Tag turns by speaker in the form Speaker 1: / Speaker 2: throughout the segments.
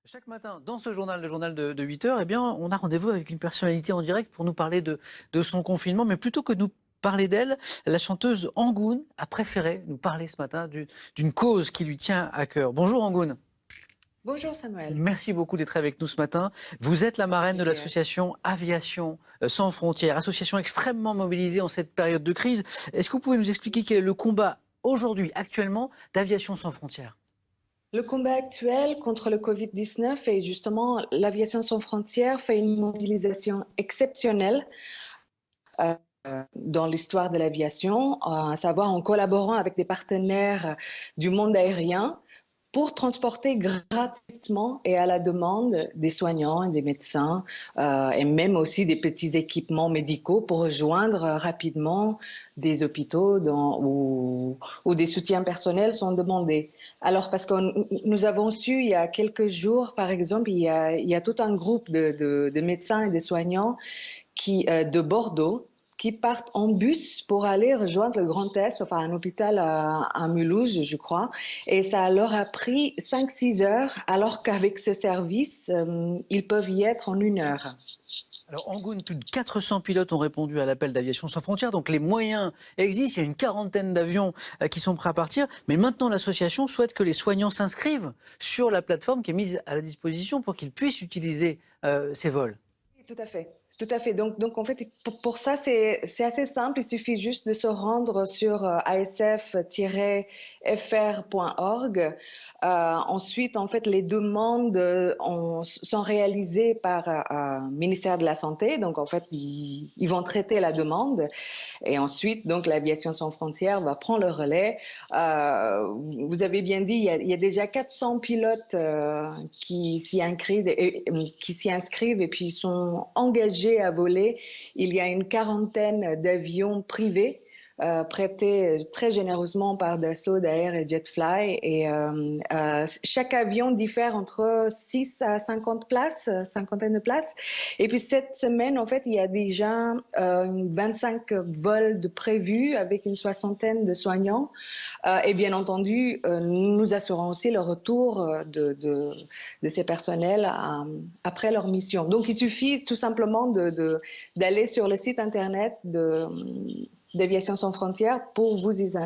Speaker 1: Chaque matin, dans ce journal, le journal de 8 heures, eh bien, on a rendez-vous avec une personnalité en direct pour nous parler de son confinement. Mais plutôt que de nous parler d'elle, la chanteuse Angoune a préféré nous parler ce matin d'une cause qui lui tient à cœur. Bonjour Angoune.
Speaker 2: Bonjour Samuel.
Speaker 1: Merci beaucoup d'être avec nous ce matin. Vous êtes la marraine de
Speaker 2: Plaisir.
Speaker 1: l'association Aviation sans frontières, association extrêmement mobilisée en cette période de crise. Est-ce que vous pouvez nous expliquer quel est le combat aujourd'hui, actuellement, d'Aviation sans frontières?
Speaker 2: Le combat actuel contre le Covid-19 et justement l'Aviation sans frontières fait une mobilisation exceptionnelle euh, dans l'histoire de l'aviation, à savoir en collaborant avec des partenaires du monde aérien pour transporter gratuitement et à la demande des soignants et des médecins et même aussi des petits équipements médicaux pour rejoindre rapidement des hôpitaux où des soutiens personnels sont demandés. Alors parce que nous avons su il y a quelques jours, par exemple, il y a tout un groupe de médecins et de soignants de Bordeaux qui partent en bus pour aller rejoindre le Grand Est, enfin un hôpital à Mulhouse, je crois. Et ça leur a pris 5-6 heures, alors qu'avec ce service, ils peuvent y être en 1 heure.
Speaker 1: Alors, Angoune, plus de 400 pilotes ont répondu à l'appel d'Aviation sans frontières. Donc, les moyens existent. Il y a une quarantaine d'avions qui sont prêts à partir. Mais maintenant, l'association souhaite que les soignants s'inscrivent sur la plateforme qui est mise à la disposition pour qu'ils puissent utiliser ces vols.
Speaker 2: Tout à fait. Tout à fait. Donc en fait, pour ça, c'est assez simple. Il suffit juste de se rendre sur asf-fr.org. Ensuite, en fait, les demandes sont réalisées par ministère de la Santé. Donc, en fait, ils vont traiter la demande. Et ensuite, donc, l'Aviation sans frontières va prendre le relais. Vous avez bien dit, il y a déjà 400 pilotes qui s'y inscrivent et puis ils sont engagés à voler. Il y a une quarantaine d'avions privés prêtés très généreusement par Dassault, Daher et Jetfly. Et chaque avion diffère entre 6 à 50 places, cinquantaine de places. Et puis cette semaine, en fait, il y a déjà 25 vols de prévus avec une soixantaine de soignants. Et bien entendu, nous assurons aussi le retour de ces personnels après leur mission. Donc, il suffit tout simplement d'aller sur le site internet d'Aviation sans frontières pour vous y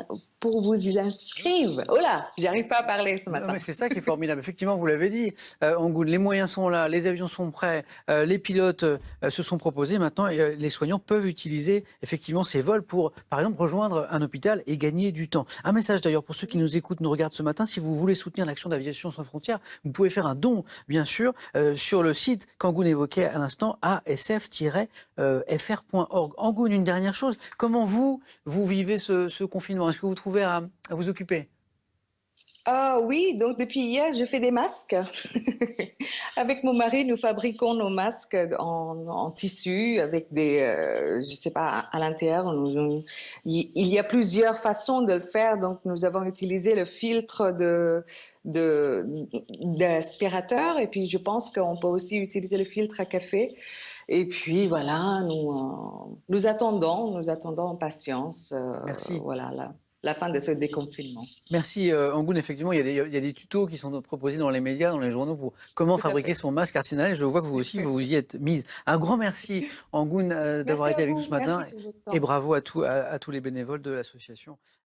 Speaker 2: inscrire. Oh là, j'arrive pas à parler ce
Speaker 1: Non,
Speaker 2: matin.
Speaker 1: mais c'est ça qui est formidable. Effectivement, vous l'avez dit, Angoune, les moyens sont là, les avions sont prêts, les pilotes se sont proposés. Maintenant, les soignants peuvent utiliser effectivement ces vols pour, par exemple, rejoindre un hôpital et gagner du temps. Un message d'ailleurs pour ceux qui nous écoutent, nous regardent ce matin. Si vous voulez soutenir l'action d'Aviation sans frontières, vous pouvez faire un don, bien sûr, sur le site qu'Angoune évoquait à l'instant, asf-fr.org. Angoune, une dernière chose. Comment vous vivez ce confinement? Est-ce que vous trouvez à vous occuper?
Speaker 2: Ah oui, donc depuis hier, je fais des masques. Avec mon mari, nous fabriquons nos masques en tissu avec je sais pas, à l'intérieur. Il y a plusieurs façons de le faire. Donc, nous avons utilisé le filtre d'aspirateur et puis je pense qu'on peut aussi utiliser le filtre à café. Et puis voilà, nous attendons en patience,
Speaker 1: Merci.
Speaker 2: voilà, la fin de ce déconfinement.
Speaker 1: Merci Angoune, effectivement, il y a des tutos qui sont proposés dans les médias, dans les journaux pour comment
Speaker 2: Tout à
Speaker 1: fabriquer
Speaker 2: fait.
Speaker 1: son masque artisanal. Je vois que vous aussi, vous y êtes mise. Un grand merci Angoune d'avoir
Speaker 2: Merci
Speaker 1: été
Speaker 2: à
Speaker 1: avec nous
Speaker 2: vous,
Speaker 1: ce
Speaker 2: merci
Speaker 1: matin
Speaker 2: pour votre
Speaker 1: et
Speaker 2: temps.
Speaker 1: bravo à tous les bénévoles de l'association.